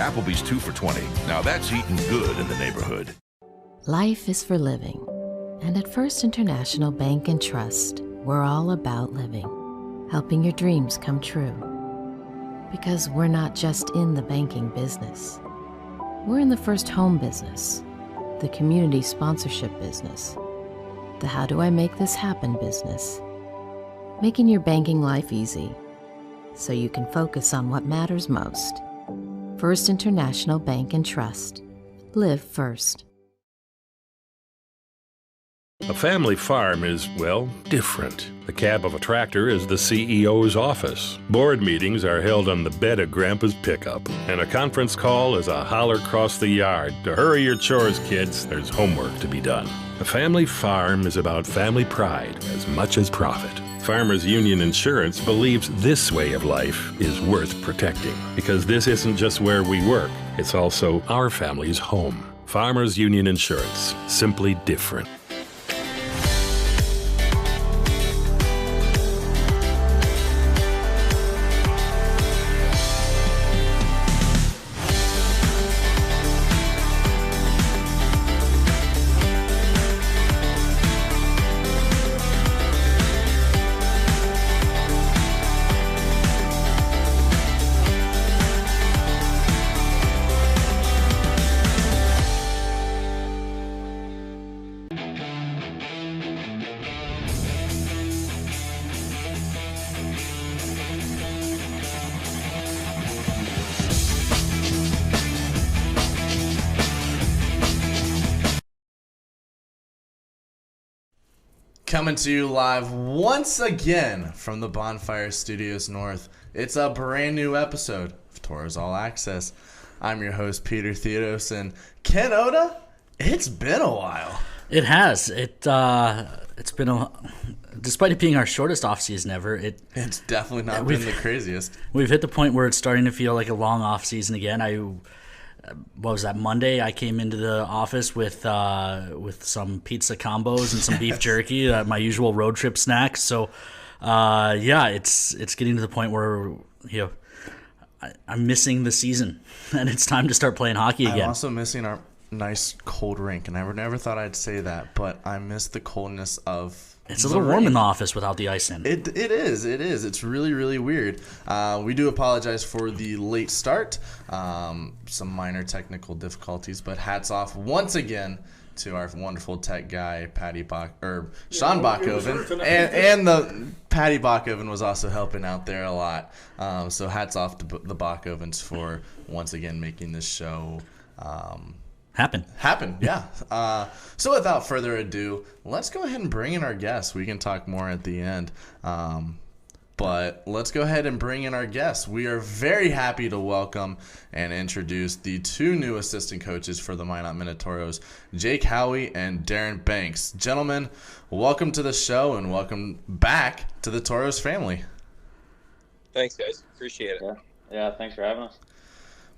Applebee's 2 for $20. Now that's eating good in the neighborhood. Life is for living. And at First International Bank and Trust, we're all about living, helping your dreams come true. Because we're not just in the banking business. We're in the first home business, the community sponsorship business, the how do I make this happen business. Making your banking life easy so you can focus on what matters most. First International Bank and Trust. Live first. A family farm is, well, different. The cab of a tractor is the CEO's office. Board meetings are held on the bed of Grandpa's pickup. And a conference call is a holler across the yard to hurry your chores, kids. There's homework to be done. A family farm is about family pride as much as profit. Farmers Union Insurance believes this way of life is worth protecting. Because this isn't just where we work, it's also our family's home. Farmers Union Insurance. Simply different. Coming to you live once again from the Bonfire Studios North. It's a brand new episode of Tauros All Access. I'm your host, Peter Theodos, and Ken Oda, it's been a while. It has. It's been despite it being our shortest off season ever, it's definitely not been the craziest. We've hit the point where it's starting to feel like a long off season again. What was that, Monday? I came into the office with some pizza combos and some beef jerky, my usual road trip snacks. So, it's getting to the point where I'm missing the season, and it's time to start playing hockey again. I'm also missing our nice cold rink, and I never thought I'd say that, but I miss the coldness of. It's a little warm in the office without the ice in. It is. It's really, really weird. We do apologize for the late start. Some minor technical difficulties, but hats off once again to our wonderful tech guy, Sean Bachhoven. And the Patty Bachhoven was also helping out there a lot. So hats off to the Bachhovens for once again making this show happen, yeah. So without further ado, let's go ahead and bring in our guests. We can talk more at the end, but let's go ahead and bring in our guests. We are very happy to welcome and introduce the two new assistant coaches for the Minot Minotauros, Jake Howie and Darren Banks. Gentlemen, welcome to the show and welcome back to the Tauros family. Thanks, guys. Appreciate it. Yeah, thanks for having us.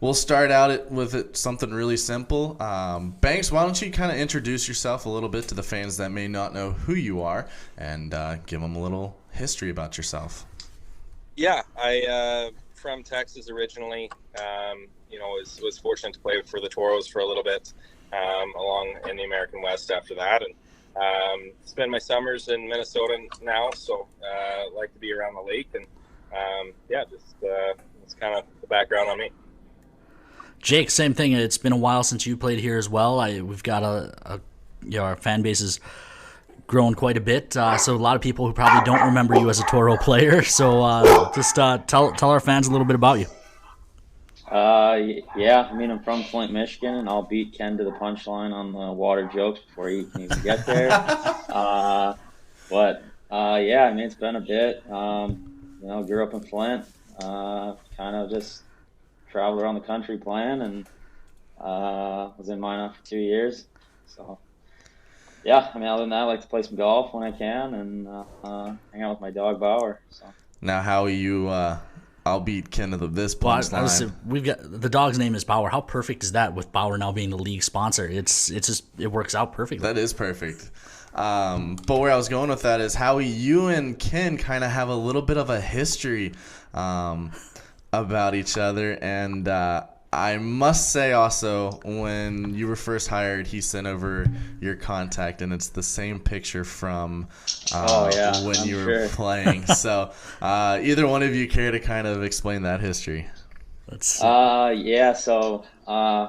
We'll start out with something really simple. Banks, why don't you kind of introduce yourself a little bit to the fans that may not know who you are and give them a little history about yourself. Yeah, I from Texas originally. Was fortunate to play for the Tauros for a little bit along in the American West after that, and spend my summers in Minnesota now. So like to be around the lake, and it's kind of the background on me. Jake, same thing. It's been a while since you played here as well. We've got our fan base has grown quite a bit. So a lot of people who probably don't remember you as a Toro player. So just tell our fans a little bit about you. I'm from Flint, Michigan, and I'll beat Ken to the punchline on the water jokes before he can even get there. It's been a bit. Grew up in Flint. Kind of just traveled around the country playing, and was in Minot for 2 years. So, other than that, I like to play some golf when I can and hang out with my dog, Bauer. So. Now, how you I'll beat Ken to this punchline. We've got the dog's name is Bauer. How perfect is that with Bauer now being the league sponsor? It works out perfectly. That is perfect. But where I was going with that is Howie, you and Ken kind of have a little bit of a history about each other, and I must say also, when you were first hired, he sent over your contact, and it's the same picture from when I'm you were sure. playing. So either one of you care to kind of explain that history? Let's Yeah, so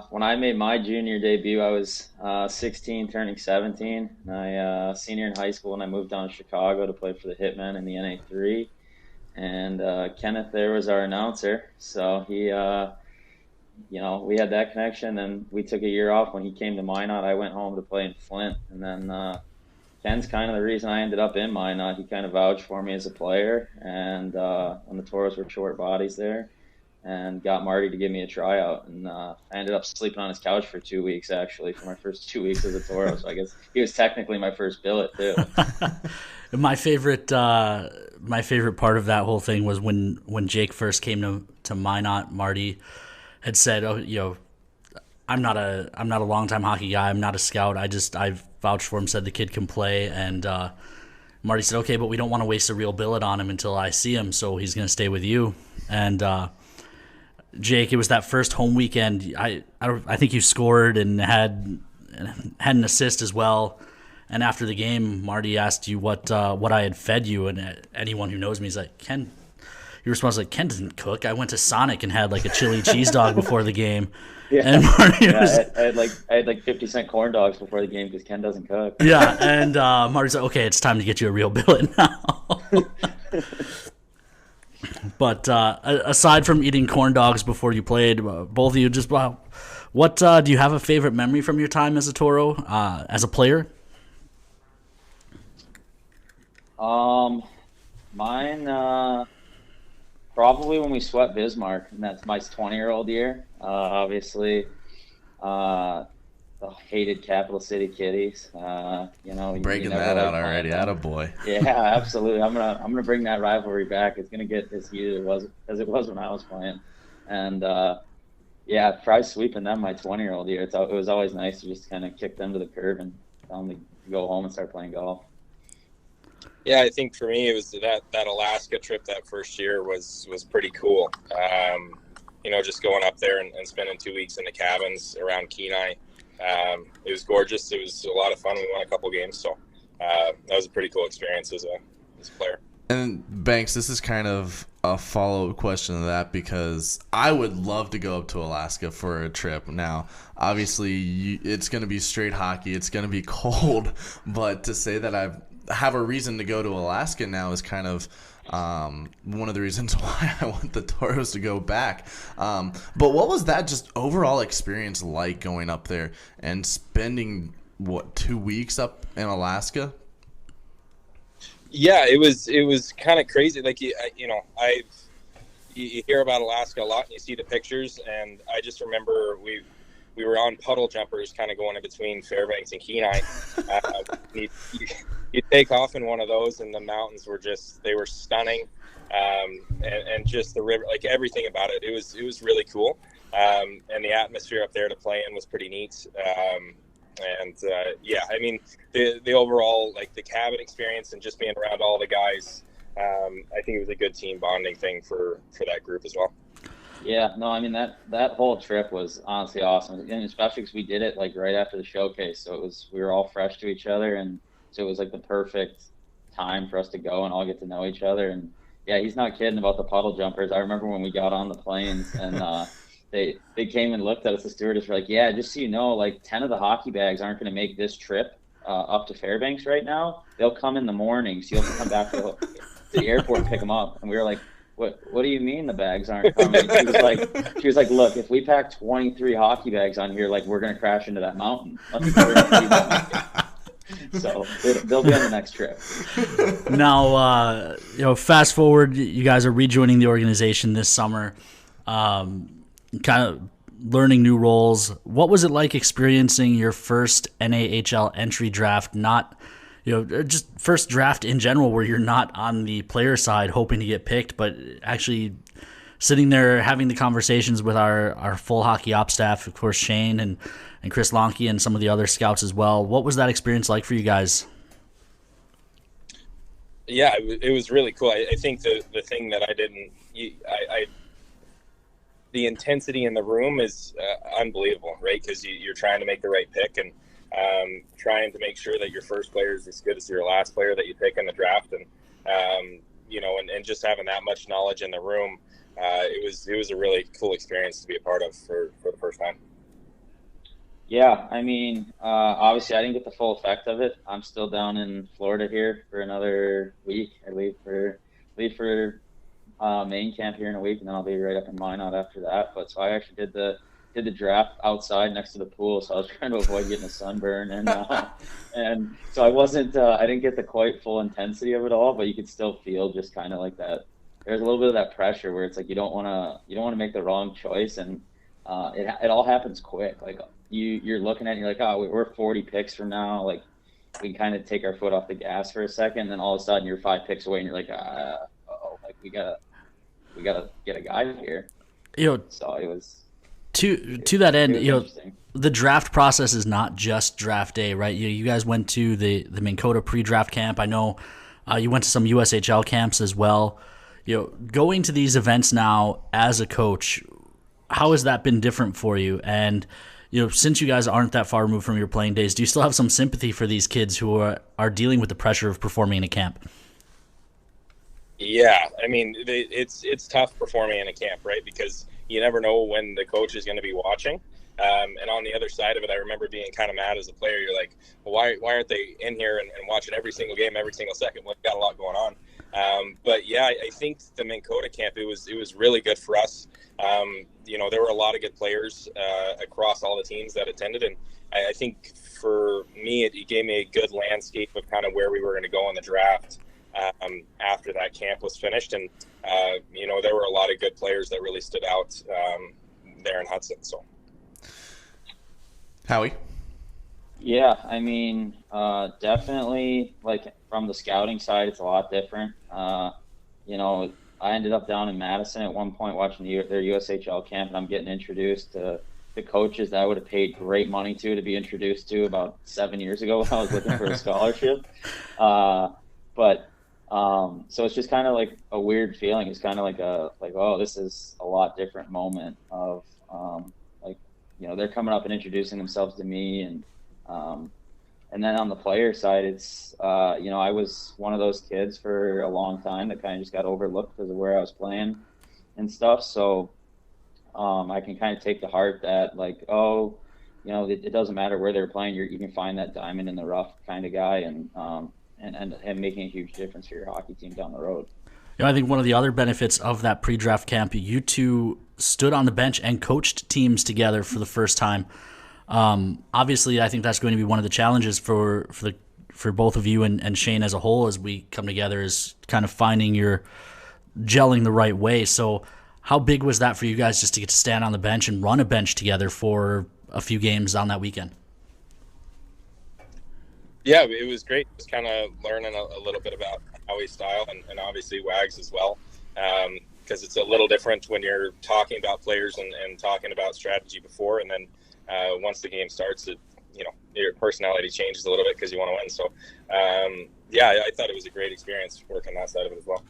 when I made my junior debut, I was 16, turning 17. I senior in high school, and I moved down to Chicago to play for the Hitmen in the NA3. And Kenneth there was our announcer, so he we had that connection. And we took a year off when he came to Minot. I went home to play in Flint, and then Ken's kind of the reason I ended up in Minot. He kind of vouched for me as a player, and when the Toros were short bodies there, and got Marty to give me a tryout. And I ended up sleeping on his couch for 2 weeks, actually, for my first 2 weeks as a Toro. So I guess he was technically my first billet, too. my favorite part of that whole thing was when Jake first came to Minot. Marty had said, "Oh, I'm not a longtime hockey guy. I'm not a scout. I vouched for him. Said the kid can play." And Marty said, "Okay, but we don't want to waste a real billet on him until I see him, so he's going to stay with you." And Jake, it was that first home weekend. I think you scored and had an assist as well. And after the game, Marty asked you what I had fed you, and anyone who knows me is like, Ken. Your response was like, Ken doesn't cook. I went to Sonic and had like a chili cheese dog before the game. Yeah, and Marty I had like 50-cent corn dogs before the game because Ken doesn't cook. Yeah, and Marty's like, okay, it's time to get you a real billet now. But aside from eating corn dogs before you played, both of you what do you have a favorite memory from your time as a Toro, as a player? Mine probably when we swept Bismarck, and that's my 20-year-old year. Obviously, the hated Capital City Kitties. Breaking that out already, attaboy. Yeah, absolutely. I'm gonna bring that rivalry back. It's gonna get as heated as it was when I was playing, and probably sweeping them my 20-year-old year. It was always nice to just kind of kick them to the curb and tell them to go home and start playing golf. Yeah, I think for me it was that Alaska trip that first year was pretty cool. Just going up there and spending 2 weeks in the cabins around Kenai. It was gorgeous. It was a lot of fun. We won a couple games, so that was a pretty cool experience as a player. And Banks, this is kind of a follow-up question to that because I would love to go up to Alaska for a trip. Now, obviously, it's going to be straight hockey. It's going to be cold, but to say that I have a reason to go to Alaska now is kind of one of the reasons why I want the Toros to go back. But what was that just overall experience like going up there and spending 2 weeks up in Alaska? Yeah, it was kind of crazy. Like you hear about Alaska a lot and you see the pictures, and I just remember we were on puddle jumpers, kind of going in between Fairbanks and Kenai. You take off in one of those, and the mountains were they were stunning, and just the river, like everything about it. It was really cool, and the atmosphere up there to play in was pretty neat. I mean, the overall, like the cabin experience and just being around all the guys, I think it was a good team bonding thing for that group as well. Yeah, no, I mean that whole trip was honestly awesome, and especially because we did it like right after the showcase, so we were all fresh to each other, and so it was like the perfect time for us to go and all get to know each other. And yeah, he's not kidding about the puddle jumpers. I remember when we got on the planes and they came and looked at us. The stewardess were like, "Yeah, just so you know, like 10 of the hockey bags aren't going to make this trip up to Fairbanks right now. They'll come in the morning, so you'll have to come back to the airport and pick them up." And we were like, What do you mean the bags aren't coming? She was like, look, if we pack 23 hockey bags on here, like we're gonna crash into that mountain. So they'll be on the next trip. Now, fast forward, you guys are rejoining the organization this summer, kind of learning new roles. What was it like experiencing your first NAHL entry draft? Not just first draft in general where you're not on the player side hoping to get picked, but actually sitting there having the conversations with our full hockey ops staff, of course, Shane and Chris Lonke and some of the other scouts as well. What was that experience like for you guys? Yeah, it was really cool. I think the thing that the intensity in the room is unbelievable, right? Because you're trying to make the right pick and trying to make sure that your first player is as good as your last player that you pick in the draft, and and just having that much knowledge in the room, it was a really cool experience to be a part of for the first time. Yeah, I mean, obviously I didn't get the full effect of it. I'm still down in Florida here for another week. I leave for main camp here in a week, and then I'll be right up in Minot after that. But so I actually did the draft outside next to the pool, so I was trying to avoid getting a sunburn, and so I didn't get the quite full intensity of it all, but you could still feel just kind of like that. There's a little bit of that pressure where it's like you don't want to make the wrong choice, and it all happens quick. Like you're looking at it, you're like, oh, we're 40 picks from now, like we can kind of take our foot off the gas for a second, and then all of a sudden you're 5 picks away, and you're like, like we gotta get a guy here. So it was to that end. The draft process is not just draft day, right? You guys went to the Minn Kota pre-draft camp. I know you went to some USHL camps as well. Going to these events now as a coach, how has that been different for you? And since you guys aren't that far removed from your playing days, do you still have some sympathy for these kids who are dealing with the pressure of performing in a camp? Yeah, I mean, it's tough performing in a camp, right? Because you never know when the coach is going to be watching. And on the other side of it, I remember being kind of mad as a player. You're like, well, why aren't they in here and watching every single game, every single second? We've got a lot going on. But yeah, I think the Minn Kota camp, it was really good for us. There were a lot of good players across all the teams that attended, and I think for me, it gave me a good landscape of kind of where we were going to go in the draft after that camp was finished. And there were a lot of good players that really stood out there in Hudson. So, Howie? Yeah, I mean, definitely, like, from the scouting side, it's a lot different. I ended up down in Madison at one point watching their USHL camp, and I'm getting introduced to the coaches that I would have paid great money to be introduced to about 7 years ago when I was looking for a scholarship. So it's just kind of like a weird feeling. It's kind of like oh, this is a lot different moment of they're coming up and introducing themselves to me, and then on the player side, it's I was one of those kids for a long time that kind of just got overlooked because of where I was playing and stuff. So I can kind of take to heart that, like, it doesn't matter where they're playing. You can find that diamond in the rough kind of guy, and making a huge difference for your hockey team down the road. I think one of the other benefits of that pre-draft camp, you two stood on the bench and coached teams together for the first time. Obviously, I think that's going to be one of the challenges for both of you and Shane as a whole as we come together, is kind of finding your gelling the right way. So how big was that for you guys just to get to stand on the bench and run a bench together for a few games on that weekend? Yeah, it was great. Just kind of learning a little bit about Howie's style and obviously Wags as well, because it's a little different when you're talking about players and talking about strategy before, and then once the game starts, your personality changes a little bit because you want to win. So, I thought it was a great experience working that side of it as well.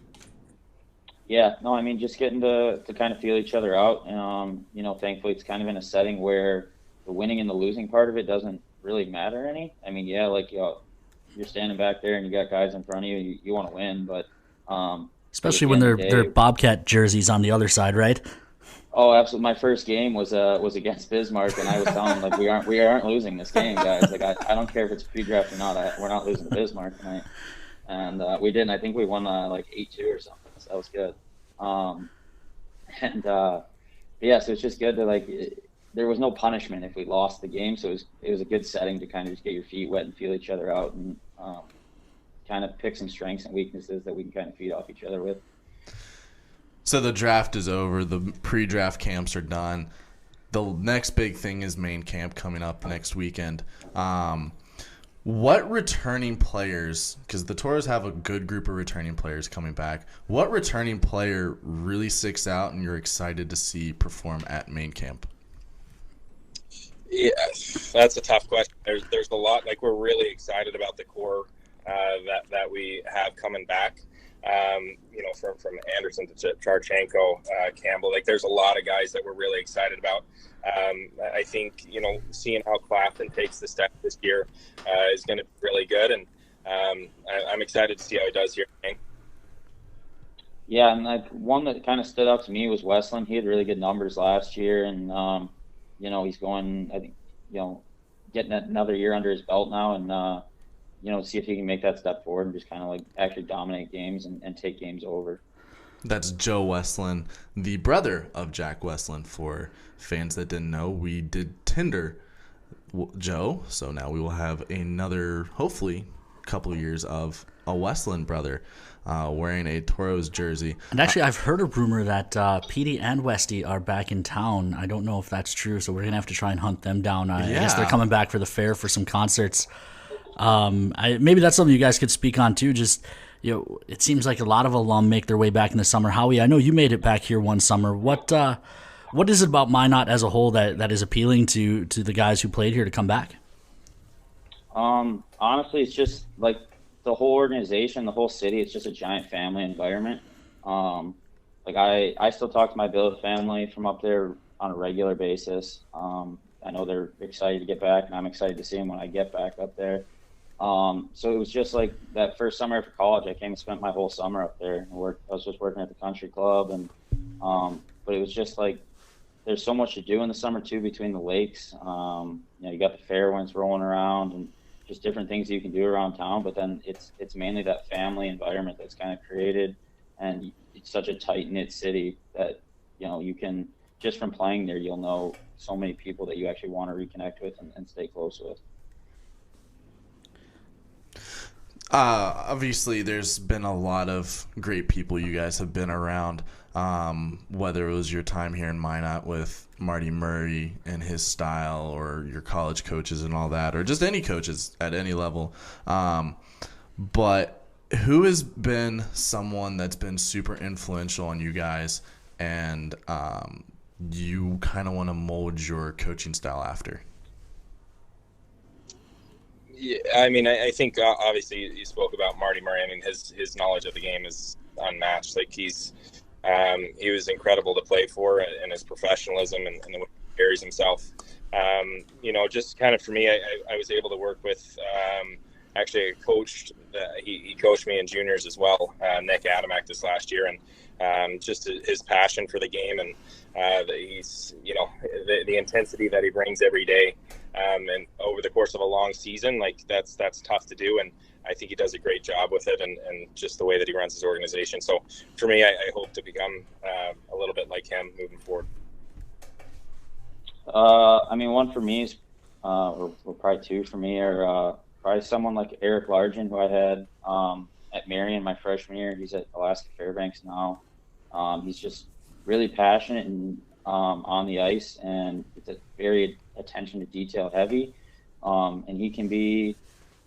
Yeah, no, I mean, just getting to kind of feel each other out. Thankfully, it's kind of in a setting where the winning and the losing part of it doesn't really matter any. I mean, yeah, you're standing back there and you got guys in front of you. You want to win, but especially when they're Bobcat jerseys on the other side, right? Oh, absolutely. My first game was against Bismarck, and I was telling them, like, we aren't losing this game, guys. Like, I don't care if it's pre-draft or not. We're not losing to Bismarck tonight. And we didn't. I think we won 8-2 or something. So that was good. So it's just good to there was no punishment if we lost the game, so it was a good setting to kind of just get your feet wet and feel each other out, and kind of pick some strengths and weaknesses that we can kind of feed off each other with. So the draft is over. The pre-draft camps are done. The next big thing is main camp coming up next weekend. What returning players, because the Tauros have a good group of returning players coming back, what returning player really sticks out and you're excited to see perform at main camp? Yeah, that's a tough question. There's a lot. We're really excited about the core that we have coming back. From Anderson to Charchenko, Campbell. Like, there's a lot of guys that we're really excited about. I think, seeing how Claflin takes the step this year is going to be really good, and I'm excited to see how he does here. Yeah, and like one that kind of stood out to me was Westland. He had really good numbers last year, and he's going, I think, getting another year under his belt now, and see if he can make that step forward and just kind of like actually dominate games and take games over. That's Joe Westland, the brother of Jack Westland. For fans that didn't know, we did Tinder Joe, so now we will have another, hopefully, couple years of a Westland brother wearing a Tauros jersey. And actually, I've heard a rumor that Petey and Westy are back in town. I don't know if that's true, so we're going to have to try and hunt them down. I guess they're coming back for the fair for some concerts. Maybe that's something you guys could speak on too. Just, it seems like a lot of alum make their way back in the summer. Howie, I know you made it back here one summer. What is it about Minot as a whole that is appealing to the guys who played here to come back? Honestly, it's just like the whole organization, the whole city. It's just a giant family environment. Like I still talk to my billet family from up there on a regular basis. I know they're excited to get back, and I'm excited to see them when I get back up there. So it was just like that first summer after college, I came and spent my whole summer up there. I was just working at the country club, and but it was just like there's so much to do in the summer too between the lakes. You got the fairwinds rolling around and just different things that you can do around town. But then it's mainly that family environment that's kind of created, and it's such a tight knit city that you can, just from playing there, you'll know so many people that you actually want to reconnect with and stay close with. Obviously, there's been a lot of great people you guys have been around, whether it was your time here in Minot with Marty Murray and his style, or your college coaches and all that, or just any coaches at any level. But who has been someone that's been super influential on you guys, and you kind of want to mold your coaching style after? Yeah, I mean, I think obviously you spoke about Marty Murray. I mean, his knowledge of the game is unmatched. Like, he was incredible to play for, and his professionalism and the way he carries himself. Just kind of for me, I was able to work with actually a coach. He coached me in juniors as well, Nick Adamak, this last year, and just his passion for the game, and the intensity that he brings every day. And over the course of a long season, like that's tough to do, and I think he does a great job with it, and just the way that he runs his organization. So for me, I hope to become a little bit like him moving forward. I mean, one for me is, or probably two for me, are probably someone like Eric Largen, who I had at Marion my freshman year. He's at Alaska Fairbanks now. He's just really passionate and on the ice, and it's a very attention to detail heavy, and he can be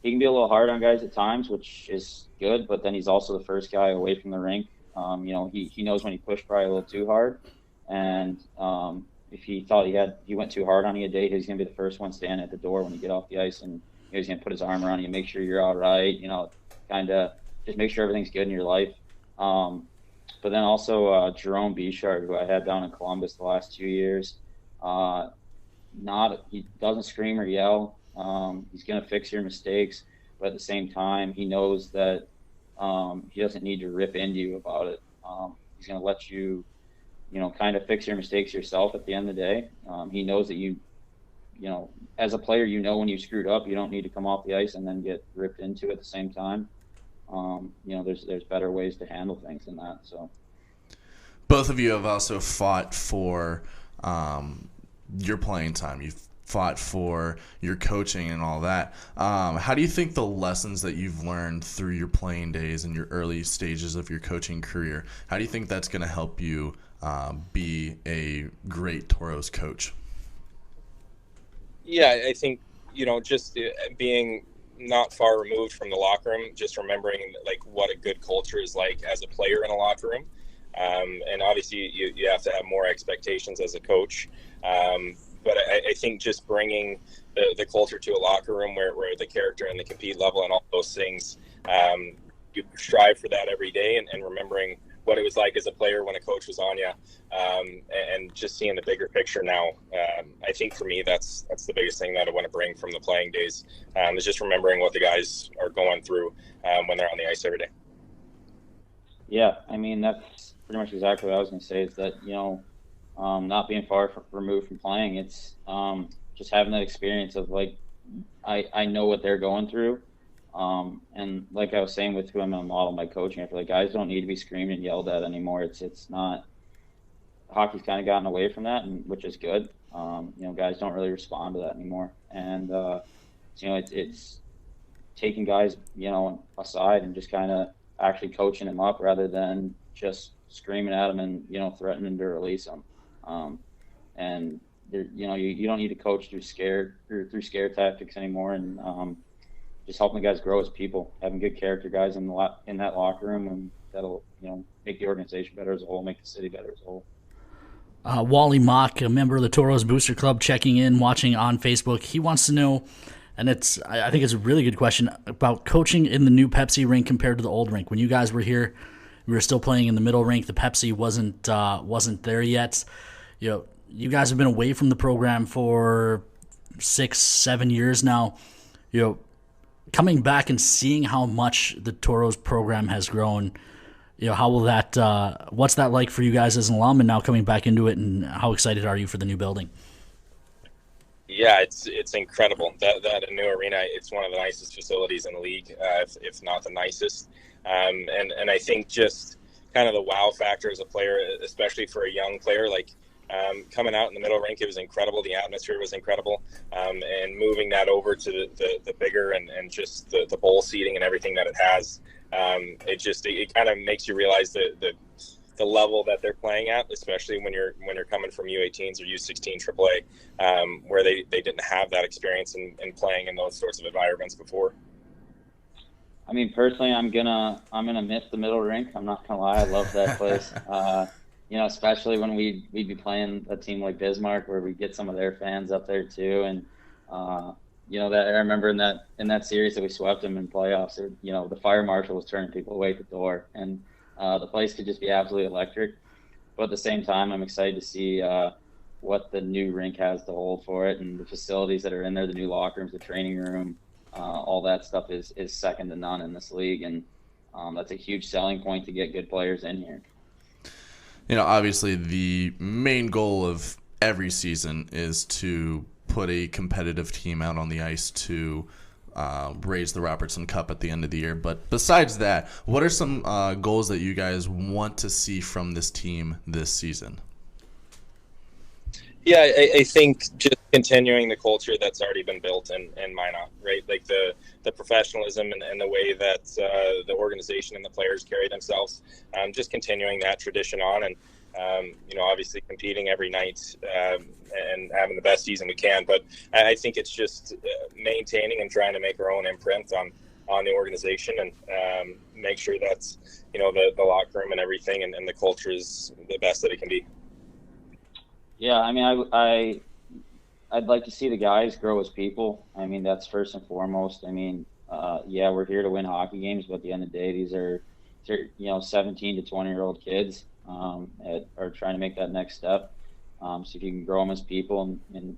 a little hard on guys at times, which is good, but then he's also the first guy away from the rink. He knows when he pushed probably a little too hard, and if he thought he went too hard on you a day, he's gonna be the first one standing at the door when you get off the ice, and he's gonna put his arm around you, make sure you're all right, kind of just make sure everything's good in your life. But then also Jerome Bichard, who I had down in Columbus the last 2 years. He doesn't scream or yell. He's going to fix your mistakes, but at the same time, he knows that he doesn't need to rip into you about it. He's going to let you, kind of fix your mistakes yourself at the end of the day. He knows that as a player, when you screwed up, you don't need to come off the ice and then get ripped into at the same time. There's better ways to handle things than that. So, both of you have also fought for your playing time. You've fought for your coaching and all that. How do you think the lessons that you've learned through your playing days and your early stages of your coaching career, how do you think that's going to help you be a great Tauros coach? Yeah, I think, just being not far removed from the locker room, just remembering like what a good culture is like as a player in a locker room. And obviously you have to have more expectations as a coach. But I think just bringing the culture to a locker room where the character and the compete level and all those things strive for that every day, and remembering what it was like as a player when a coach was on you, and just seeing the bigger picture now. I think for me, that's the biggest thing that I want to bring from the playing days, is just remembering what the guys are going through when they're on the ice every day. Yeah, I mean, that's pretty much exactly what I was going to say, is that, not being far removed from playing, it's just having that experience of, like, I know what they're going through. And like I was saying with who I'm going to model my coaching after, like, guys don't need to be screamed and yelled at anymore. It's not, hockey's kind of gotten away from that, and which is good. Guys don't really respond to that anymore. And, it's taking guys, aside and just kind of actually coaching them up rather than just screaming at them and, threatening to release them. And you don't need to coach through scare tactics anymore, and just helping the guys grow as people, having good character guys in that locker room, and that'll make the organization better as a whole, make the city better as a whole. Wally Mock, a member of the Tauros Booster Club, checking in, watching on Facebook. He wants to know, and I think it's a really good question, about coaching in the new Pepsi rink compared to the old rink. When you guys were here, we were still playing in the middle rink. The Pepsi wasn't there yet. You guys have been away from the program for 6-7 years now. Coming back and seeing how much the Tauros program has grown, how will that? What's that like for you guys as an alum, and now coming back into it, and how excited are you for the new building? Yeah, it's incredible. That new arena, it's one of the nicest facilities in the league, if not the nicest. And I think just kind of the wow factor as a player, especially for a young player, like coming out in the middle rink, it was incredible. The atmosphere was incredible. And moving that over to the bigger and just the bowl seating and everything that it has, it kind of makes you realize the level that they're playing at, especially when you're coming from U18s or U16 AAA, where they didn't have that experience in playing in those sorts of environments before. I mean, personally, I'm gonna miss the middle rink. I'm not gonna lie, I love that place. Especially when we'd be playing a team like Bismarck, where we get some of their fans up there too. And that I remember in that series that we swept them in playoffs, the fire marshal was turning people away at the door, and the place could just be absolutely electric. But at the same time, I'm excited to see what the new rink has to hold for it, and the facilities that are in there, the new locker rooms, the training room, all that stuff is second to none in this league. And that's a huge selling point to get good players in here. Obviously the main goal of every season is to put a competitive team out on the ice to raise the Robertson Cup at the end of the year. But besides that, what are some goals that you guys want to see from this team this season? Yeah, I think just continuing the culture that's already been built in Minot, right? Like the professionalism and the way that the organization and the players carry themselves, just continuing that tradition on, and obviously competing every night and having the best season we can. But I think it's just maintaining and trying to make our own imprint on the organization, and make sure that's the locker room and everything and the culture is the best that it can be. Yeah, I mean, I'd like to see the guys grow as people. I mean, that's first and foremost. I mean, we're here to win hockey games, but at the end of the day, these are 17 to 20-year-old kids that are trying to make that next step. So if you can grow them as people, and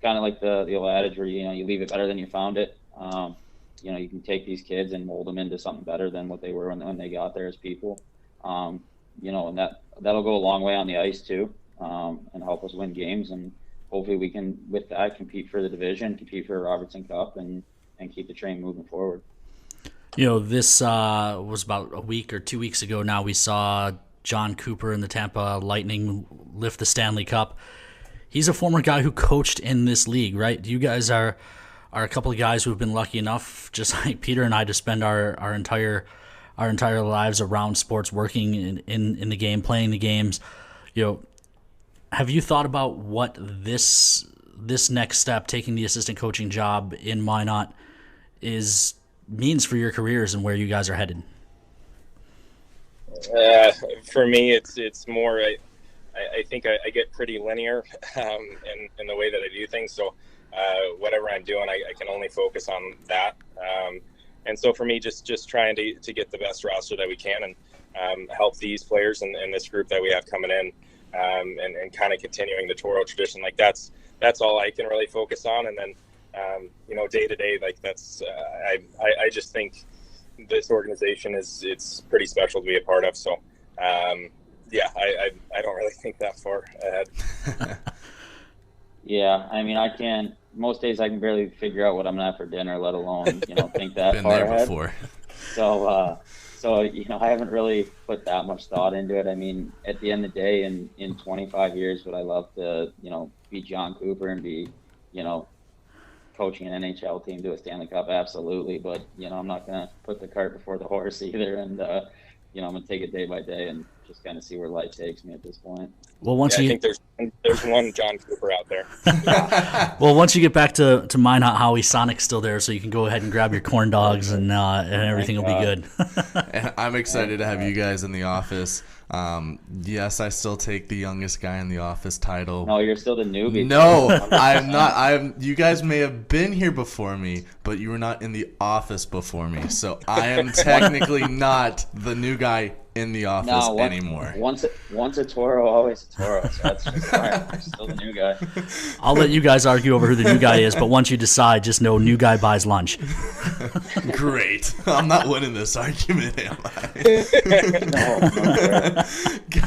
kind of like the old adage where you leave it better than you found it. You can take these kids and mold them into something better than what they were when they got there as people. And that'll go a long way on the ice too. And help us win games, and hopefully we can, with that, compete for the division, compete for a Robertson Cup, and keep the train moving forward. This was about a week or 2 weeks ago now. We saw John Cooper and the Tampa Lightning lift the Stanley Cup. He's a former guy who coached in this league, right? You guys are a couple of guys who have been lucky enough, just like Peter and I, to spend our entire lives around sports, working in the game, playing the games. Have you thought about what this next step, taking the assistant coaching job in Minot, means for your careers and where you guys are headed? For me, it's more. I think I get pretty linear in the way that I do things. So whatever I'm doing, I can only focus on that. And so for me, just trying to get the best roster that we can and help these players and this group that we have coming in, and kind of continuing the Toro tradition. Like that's all I can really focus on. And then, day to day, like that's, I just think this organization it's pretty special to be a part of. So, I don't really think that far ahead. Yeah, I mean, most days I can barely figure out what I'm gonna have for dinner, let alone, think that Been far there ahead. before. So, I haven't really put that much thought into it. I mean, at the end of the day, in 25 years, would I love to, be John Cooper and be, coaching an NHL team to a Stanley Cup? Absolutely. But, I'm not going to put the cart before the horse either. And, I'm going to take it day by day and just kind of see where life takes me at this point. Well, I think there's one John Cooper out there. Well, once you get back to Minot, Howie, Sonic's still there, so you can go ahead and grab your corn dogs and everything will be good. And I'm excited to have you guys in the office. Yes, I still take the youngest guy in the office title. No, you're still the newbie. No, I'm not. You guys may have been here before me, but you were not in the office before me. So I am technically not the new guy in the office anymore. Once a Toro, always a Toro. So that's just fine. I'm still the new guy. I'll let you guys argue over who the new guy is, but once you decide, just know new guy buys lunch. Great. I'm not winning this argument, am I? No.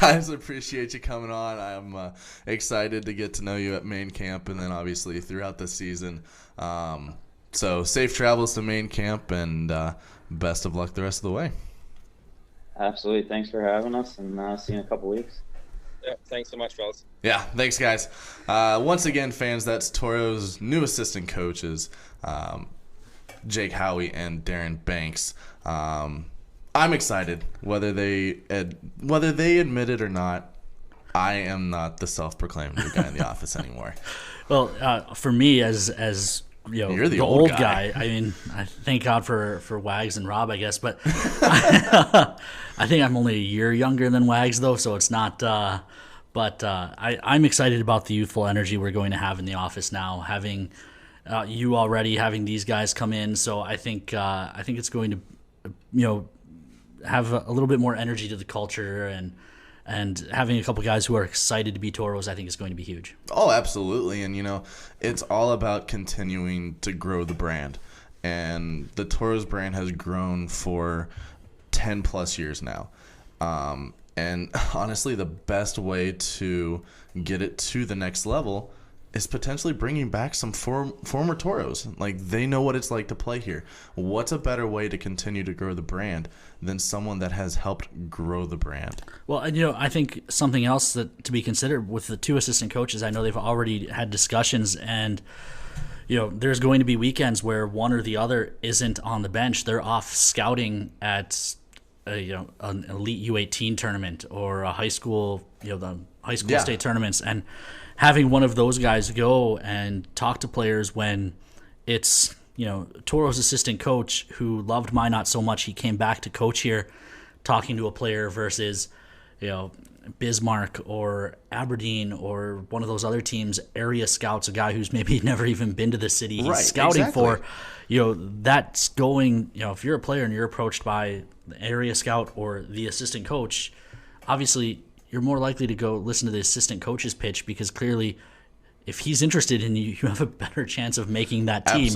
Guys, appreciate you coming on. I'm excited to get to know you at main camp and then obviously throughout the season. So safe travels to main camp and best of luck the rest of the way. Absolutely. Thanks for having us, and see you in a couple weeks. Yeah, thanks so much, fellas. Yeah, thanks, guys. Once again, fans, that's Toro's new assistant coaches, Jake Howie and Darren Banks. I'm excited, whether they admit it or not. I am not the self-proclaimed new guy in the office anymore. Well, for me, as You're the old old guy. I mean, I thank God for Wags and Rob, I guess, but I think I'm only a year younger than Wags, though, so it's not. I'm excited about the youthful energy we're going to have in the office now, having you already, having these guys come in. So I think it's going to, have a little bit more energy to the culture, and having a couple guys who are excited to be Tauros, I think is going to be huge. Oh, absolutely. And, it's all about continuing to grow the brand. And the Tauros brand has grown for 10 plus years now. And honestly, the best way to get it to the next level is potentially bringing back some former Tauros. Like, they know what it's like to play here. What's a better way to continue to grow the brand than someone that has helped grow the brand? Well, I think something else that to be considered with the two assistant coaches, I know they've already had discussions, and there's going to be weekends where one or the other isn't on the bench. They're off scouting at an elite U18 tournament or a high school, the high school state tournaments, and having one of those guys go and talk to players when it's, Toro's assistant coach who loved Minot so much he came back to coach here, talking to a player versus, Bismarck or Aberdeen or one of those other teams area scouts a guy who's maybe never even been to the city he's scouting for. That's going, if you're a player and you're approached by the area scout or the assistant coach, obviously you're more likely to go listen to the assistant coach's pitch, because clearly if he's interested in you, you have a better chance of making that team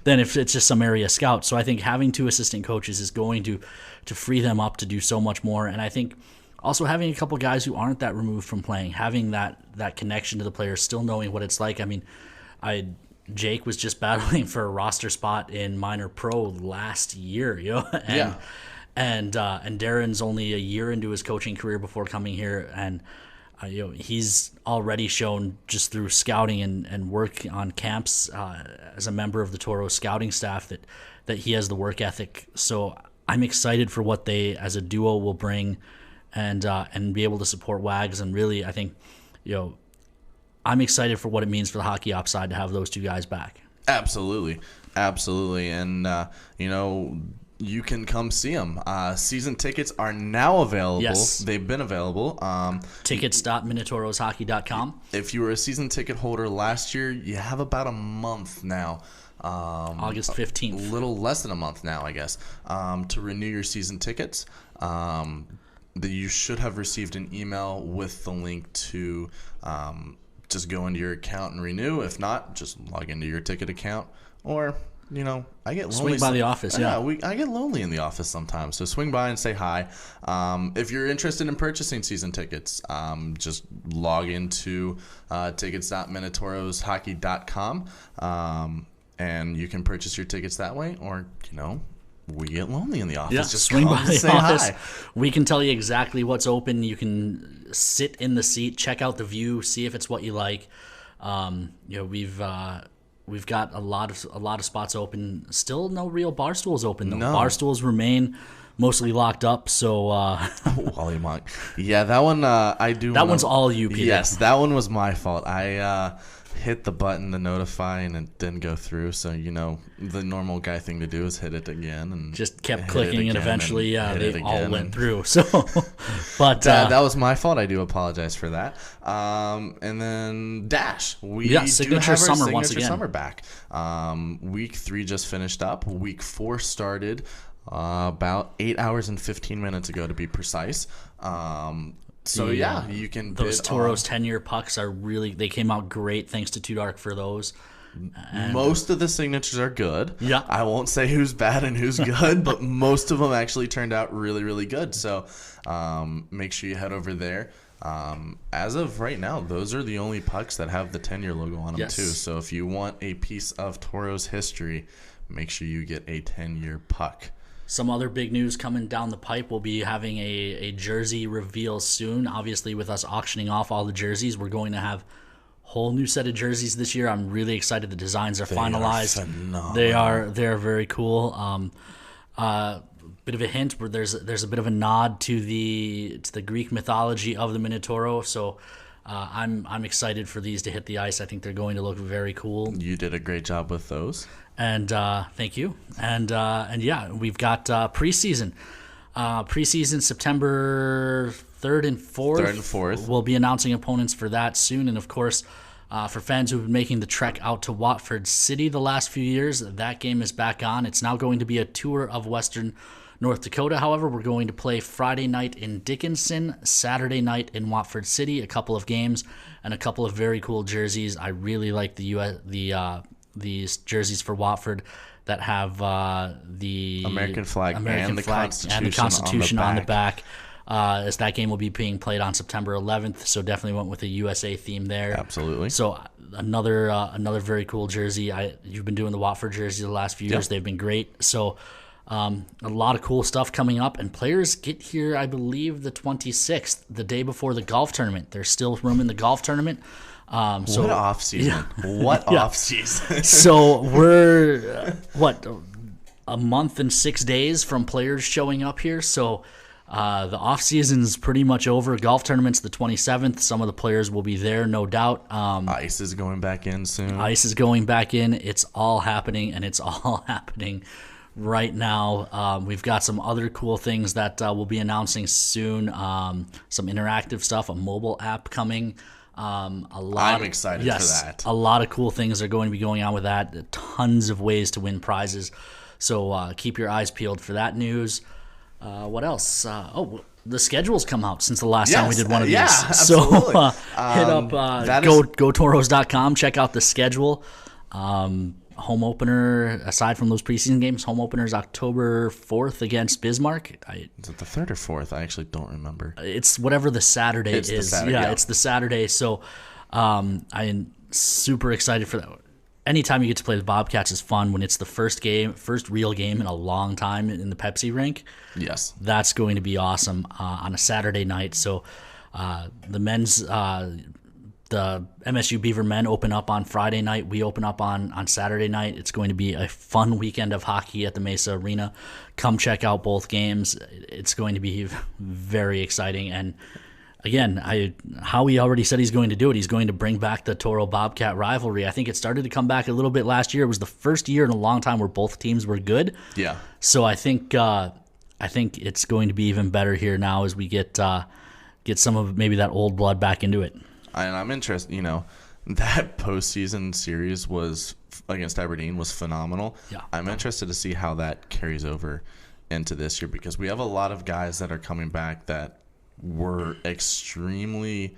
than if it's just some area scout. So I think having two assistant coaches is going to free them up to do so much more. And I think also having a couple guys who aren't that removed from playing, having that connection to the players, still knowing what it's like. I mean, Jake was just battling for a roster spot in minor pro last year, and Darren's only a year into his coaching career before coming here, and he's already shown just through scouting and work on camps as a member of the Toro scouting staff that he has the work ethic. So I'm excited for what they as a duo will bring, and be able to support Wags. And really, I think I'm excited for what it means for the hockey ops side to have those two guys back. Absolutely. And you can come see them. Season tickets are now available. Yes. They've been available. Tickets.minotauroshockey.com. If you were a season ticket holder last year, you have about a month now August 15th. A little less than a month now, I guess, to renew your season tickets. That you should have received an email with the link to just go into your account and renew. If not, just log into your ticket account. Or, I get lonely. Swing by the office, yeah. I get lonely in the office sometimes, so swing by and say hi. If you're interested in purchasing season tickets, just log into tickets.minotauroshockey.com, and you can purchase your tickets that way. Or, we get lonely in the office. Yeah, just swing by the office. Hi. We can tell you exactly what's open. You can sit in the seat, check out the view, see if it's what you like. We've got a lot of spots open. Still no real bar stools open though. No. Bar stools remain mostly locked up. So Wally Monk. Yeah, that one I do. That one's all you, Peter. Yes, that one was my fault. I hit the button to notify and it didn't go through. So the normal guy thing to do is hit it again and just kept clicking, and eventually, they all went through. So, but that was my fault. I do apologize for that. And then Dash, we do Signature have our Summer Signature once again. Summer back. Week 3 just finished up. Week 4 started about 8 hours and 15 minutes ago, to be precise. So you can those bid Tauros 10-year pucks they came out great. Thanks to Too Dark for those. And most of the signatures are good. Yeah. I won't say who's bad and who's good, but most of them actually turned out really, really good. So make sure you head over there. As of right now, those are the only pucks that have the 10-year logo on them too. So if you want a piece of Tauros history, make sure you get a 10-year puck. Some other big news coming down the pipe. We'll be having a jersey reveal soon. Obviously, with us auctioning off all the jerseys, we're going to have a whole new set of jerseys this year. I'm really excited. The designs are finalized. They are very cool. Bit of a hint where there's a bit of a nod to the Greek mythology of the Minotauro. So I'm excited for these to hit the ice. I think they're going to look very cool. You did a great job with those. And thank you. And we've got preseason. Preseason September 3rd and 4th. 3rd and 4th. We'll be announcing opponents for that soon. And of course, for fans who've been making the trek out to Watford City the last few years, that game is back on. It's now going to be a tour of Western North Dakota. However, we're going to play Friday night in Dickinson, Saturday night in Watford City, a couple of games and a couple of very cool jerseys. I really like these jerseys for Watford that have the American flag and the Constitution on the back. As that game will be being played on September 11th, so definitely went with a USA theme there. Absolutely. So another very cool jersey. You've been doing the Watford jersey the last few years. They've been great. So a lot of cool stuff coming up, and players get here, I believe, the 26th, the day before the golf tournament. There's still room in the golf tournament. What off season? What off season? So we're a month and 6 days from players showing up here. So the off season's pretty much over. Golf tournament's the 27th. Some of the players will be there, no doubt. Ice is going back in soon. Ice is going back in. It's all happening, and it's all happening right now. We've got some other cool things that we'll I'm interactive stuff, a mobile app coming. I'm excited for that. A lot of cool things are going to be going on with that. Tons of ways to win prizes. So keep your eyes peeled for that news. What else? The schedule's come out since the last time we did one of these. Yeah, so hit up GoTauros.com. Check out the schedule. Home opener, aside from those preseason games, home opener is October 4th against Bismarck. Is it the 3rd or 4th? I actually don't remember. It's whatever the Saturday is. The Saturday, it's the Saturday. So I'm super excited for that. Anytime you get to play the Bobcats is fun when it's the first real game in a long time in the Pepsi rink. Yes. That's going to be awesome on a Saturday night. So the men's... the MSU Beaver men open up on Friday night. We open up on Saturday night. It's going to be a fun weekend of hockey at the Mesa Arena. Come check out both games. It's going to be very exciting. And again, Howie already said he's going to do it. He's going to bring back the Toro Bobcat rivalry. I think it started to come back a little bit last year. It was the first year in a long time where both teams were good. Yeah. So I think it's going to be even better here now as we get some of maybe that old blood back into it. And I'm interested, that postseason series was against Aberdeen was phenomenal. Yeah. I'm interested to see how that carries over into this year, because we have a lot of guys that are coming back that were extremely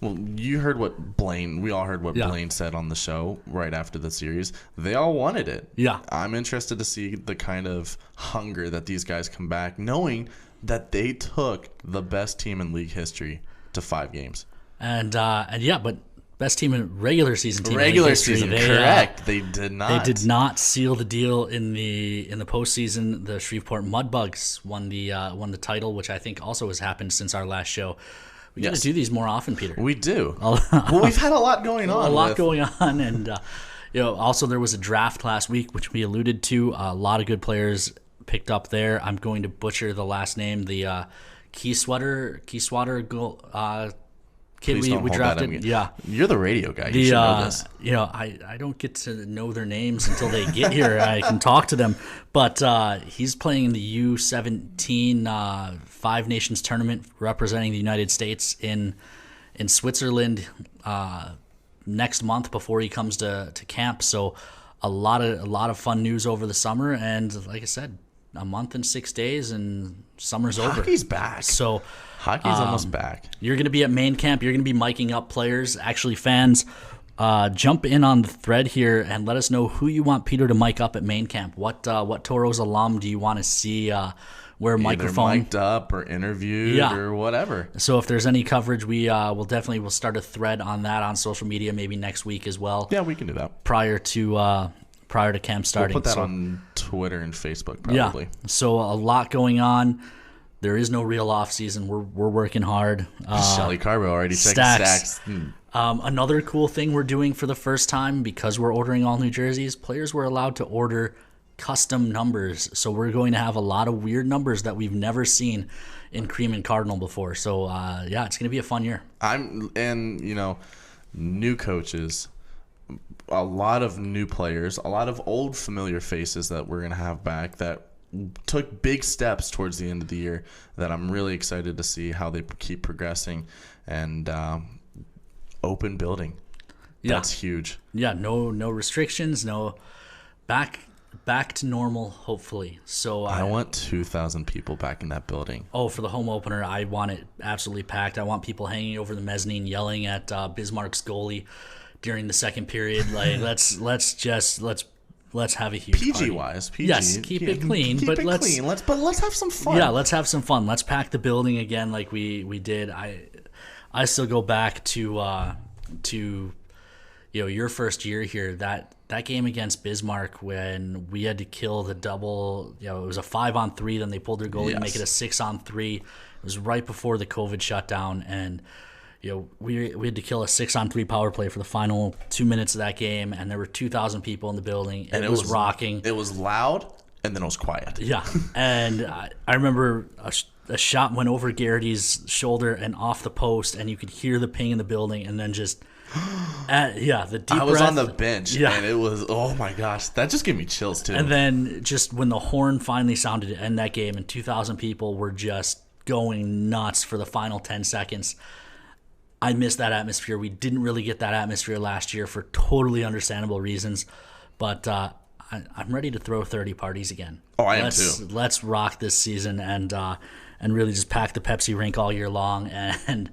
well. You heard what Blaine. We all heard what Blaine said on the show right after the series. They all wanted it. Yeah. I'm interested to see the kind of hunger that these guys come back, knowing that they took the best team in league history to 5 games. And yeah, but best team in regular season. Regular season, correct. They did not. They did not seal the deal in the postseason. The Shreveport Mudbugs won the title, which I think also has happened since our last show. We got to do these more often, Peter. We do. Well, we've had a lot going on. And also there was a draft last week, which we alluded to. A lot of good players picked up there. I'm going to butcher the last name. The Keyswatter kid we drafted. Yeah, you're the radio guy. You should know this. I don't get to know their names until they get here. I can talk to them, but he's playing in the U17 Five Nations tournament, representing the United States in Switzerland next month before he comes to camp. So a lot of fun news over the summer, and like I said, a month and 6 days, and summer's over. Hockey's back. So. Hockey's almost back. You're going to be at main camp. You're going to be miking up players. Actually, fans, jump in on the thread here and let us know who you want Peter to mic up at main camp. What Tauros alum do you want to see wear a microphone? Either mic'd up or interviewed or whatever. So if there's any coverage, we'll start a thread on that on social media maybe next week as well. Yeah, we can do that. Prior to camp starting. We'll put that on Twitter and Facebook probably. Yeah. So a lot going on. There is no real off season. We're working hard. Shelly Carbo already checking stacks. Another cool thing we're doing for the first time, because we're ordering all new jerseys, players were allowed to order custom numbers. So we're going to have a lot of weird numbers that we've never seen in Cream and Cardinal before. So it's going to be a fun year. New coaches, a lot of new players, a lot of old familiar faces that we're going to have back that took big steps towards the end of the year that I'm really excited to see how they keep progressing. And open building, that's huge. Yeah, no restrictions, no back to normal, hopefully. So I want 2,000 people back in that building. Oh, for the home opener, I want it absolutely packed. I want people hanging over the mezzanine yelling at Bismarck's goalie during the second period. Like let's have a huge PG party. wise, PG. Yes, keep it clean, but let's have some fun. Yeah, let's have some fun. Let's pack the building again like we did. I still go back to your first year here. That game against Bismarck when we had to kill the double. It was a 5-on-3. Then they pulled their goalie to make it a 6-on-3. It was right before the COVID shutdown, and we had to kill a 6-on-3 power play for the final 2 minutes of that game, and there were 2,000 people in the building, and it was rocking. It was loud, and then it was quiet. Yeah, and I remember a shot went over Garrity's shoulder and off the post, and you could hear the ping in the building, and then just the deep I was breath. on the bench, and it was, oh my gosh, that just gave me chills too. And then just when the horn finally sounded to end that game, and 2,000 people were just going nuts for the final 10 seconds. I miss that atmosphere. We didn't really get that atmosphere last year for totally understandable reasons, but I'm ready to throw 30 parties again. Oh, I am too. Let's rock this season and really just pack the Pepsi rink all year long and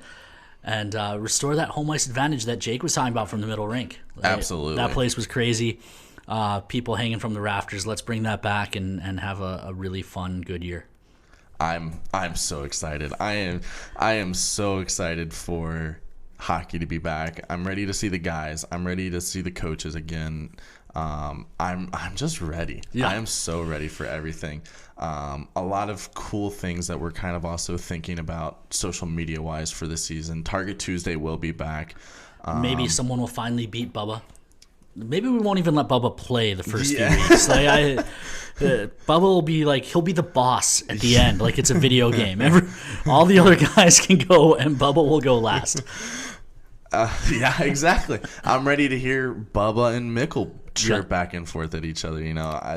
restore that home ice advantage that Jake was talking about from the middle rink. Absolutely. That place was crazy. People hanging from the rafters. Let's bring that back and have a really fun, good year. I'm so excited. I am so excited for hockey to be back. I'm ready to see the guys. I'm ready to see the coaches again. I'm just ready. Yeah. I am so ready for everything. A lot of cool things that we're kind of also thinking about social media wise for this season. Target Tuesday will be back. Maybe someone will finally beat Bubba. Maybe we won't even let Bubba play the first few weeks. Bubba will be he'll be the boss at the end, like it's a video game. All the other guys can go, and Bubba will go last. Yeah, exactly. I'm ready to hear Bubba and Mikkel chirp back and forth at each other.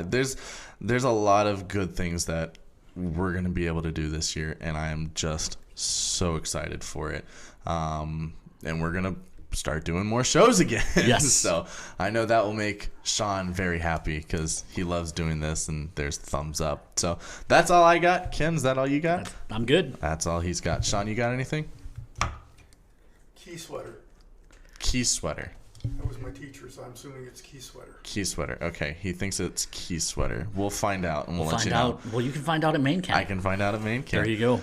There's a lot of good things that we're going to be able to do this year, and I am just so excited for it. And we're going to start doing more shows again. Yes. So I know that will make Sean very happy because he loves doing this, and there's thumbs up. So that's all I got. Ken, is that all you got? I'm good. That's all he's got. Sean, you got anything? Key sweater. Key sweater. That was my teacher, so I'm assuming it's key sweater. Key sweater. Okay, he thinks it's key sweater. We'll find out, and we'll let Find you know. out. Well, you can find out at main camp. I can find out at main camp. There you go.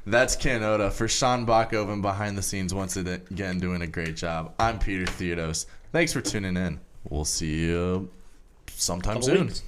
That's Ken Oda. For Sean Bachhoven behind the scenes, once again doing a great job. I'm Peter Theodos. Thanks for tuning in. We'll see you sometime Couple soon. weeks.